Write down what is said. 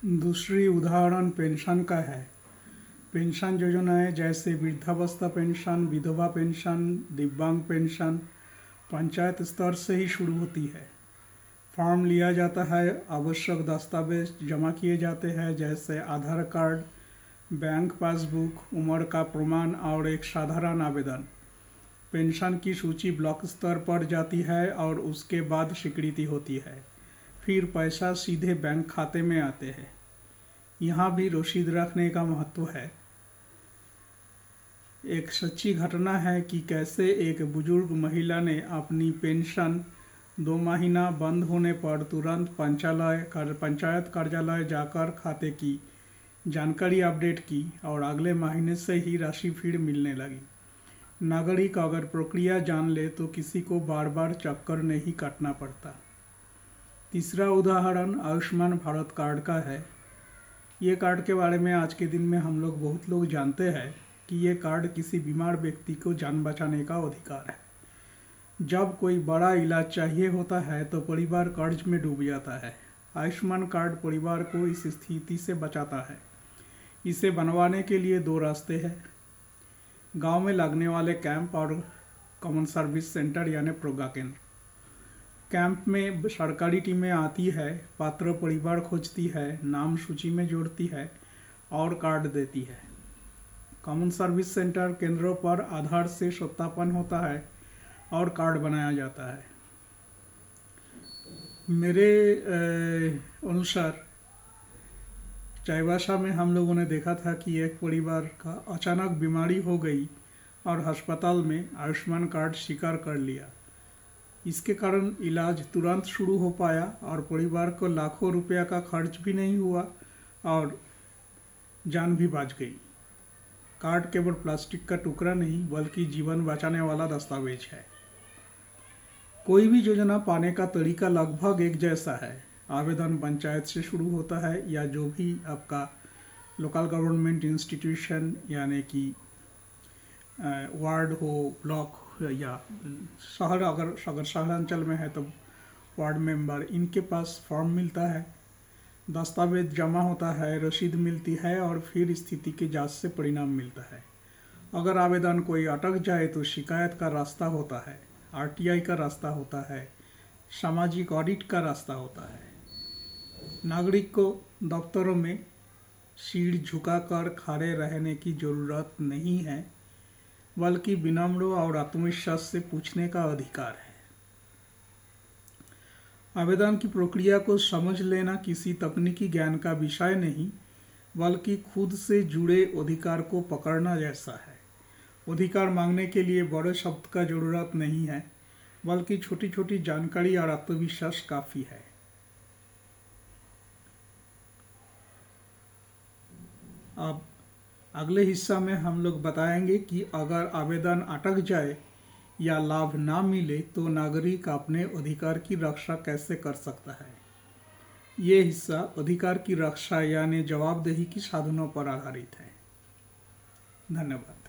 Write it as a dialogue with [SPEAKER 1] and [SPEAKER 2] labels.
[SPEAKER 1] दूसरी उदाहरण पेंशन का है। पेंशन योजनाएं जैसे वृद्धावस्था पेंशन, विधवा पेंशन, दिव्यांग पेंशन पंचायत स्तर से ही शुरू होती है। फॉर्म लिया जाता है, आवश्यक दस्तावेज जमा किए जाते हैं जैसे आधार कार्ड, बैंक पासबुक, उम्र का प्रमाण और एक साधारण आवेदन। पेंशन की सूची ब्लॉक स्तर पर जाती है और उसके बाद स्वीकृति होती है। फिर पैसा सीधे बैंक खाते में आते हैं। यहाँ भी रसीद रखने का महत्व है। एक सच्ची घटना है कि कैसे एक बुजुर्ग महिला ने अपनी पेंशन 2 महीना बंद होने पर तुरंत पंचायत कार्यालय जाकर खाते की जानकारी अपडेट की और अगले महीने से ही राशि फिर मिलने लगी। नागरिक अगर प्रक्रिया जान ले तो किसी को बार बार चक्कर नहीं काटना पड़ता। तीसरा उदाहरण आयुष्मान भारत कार्ड का है। ये कार्ड के बारे में आज के दिन में हम लोग बहुत लोग जानते हैं कि ये कार्ड किसी बीमार व्यक्ति को जान बचाने का अधिकार है। जब कोई बड़ा इलाज चाहिए होता है तो परिवार कर्ज में डूब जाता है। आयुष्मान कार्ड परिवार को इस स्थिति से बचाता है। इसे बनवाने के लिए 2 रास्ते हैं, गांव में लगने वाले कैंप और कॉमन सर्विस सेंटर यानी प्रोगा केंद्र। कैंप में सरकारी टीमें आती है, पात्र परिवार खोजती है, नाम सूची में जोड़ती है और कार्ड देती है। कॉमन सर्विस सेंटर केंद्रों पर आधार से सत्यापन होता है और कार्ड बनाया जाता है। मेरे अनुसार चाईबासा में हम लोगों ने देखा था कि एक परिवार का अचानक बीमारी हो गई और अस्पताल में आयुष्मान कार्ड स्वीकार कर लिया। इसके कारण इलाज तुरंत शुरू हो पाया और परिवार को लाखों रुपया का खर्च भी नहीं हुआ और जान भी बच गई। कार्ड केवल प्लास्टिक का टुकड़ा नहीं बल्कि जीवन बचाने वाला दस्तावेज है। कोई भी योजना पाने का तरीका लगभग एक जैसा है। आवेदन पंचायत से शुरू होता है या जो भी आपका लोकल गवर्नमेंट इंस्टीट्यूशन यानी कि वार्ड हो, ब्लॉक या शहर, अगर शहरांचल में है तो वार्ड मेंबर, इनके पास फॉर्म मिलता है, दस्तावेज जमा होता है, रसीद मिलती है और फिर स्थिति की जांच से परिणाम मिलता है। अगर आवेदन कोई अटक जाए तो शिकायत का रास्ता होता है, आरटीआई का रास्ता होता है, सामाजिक ऑडिट का रास्ता होता है। नागरिक को दफ्तरों में सिर झुकाकर खड़े रहने की जरूरत नहीं है बल्कि विनम्र और आत्मविश्वास से पूछने का अधिकार है। आवेदन की प्रक्रिया को समझ लेना किसी तकनीकी ज्ञान का विषय नहीं बल्कि खुद से जुड़े अधिकार को पकड़ना जैसा है। अधिकार मांगने के लिए बड़े शब्द का जरूरत नहीं है बल्कि छोटी छोटी जानकारी और आत्मविश्वास काफ़ी है। अब अगले हिस्सा में हम लोग बताएंगे कि अगर आवेदन अटक जाए या लाभ ना मिले तो नागरिक अपने अधिकार की रक्षा कैसे कर सकता है। ये हिस्सा अधिकार की रक्षा यानी जवाबदेही की साधनों पर आधारित है। धन्यवाद।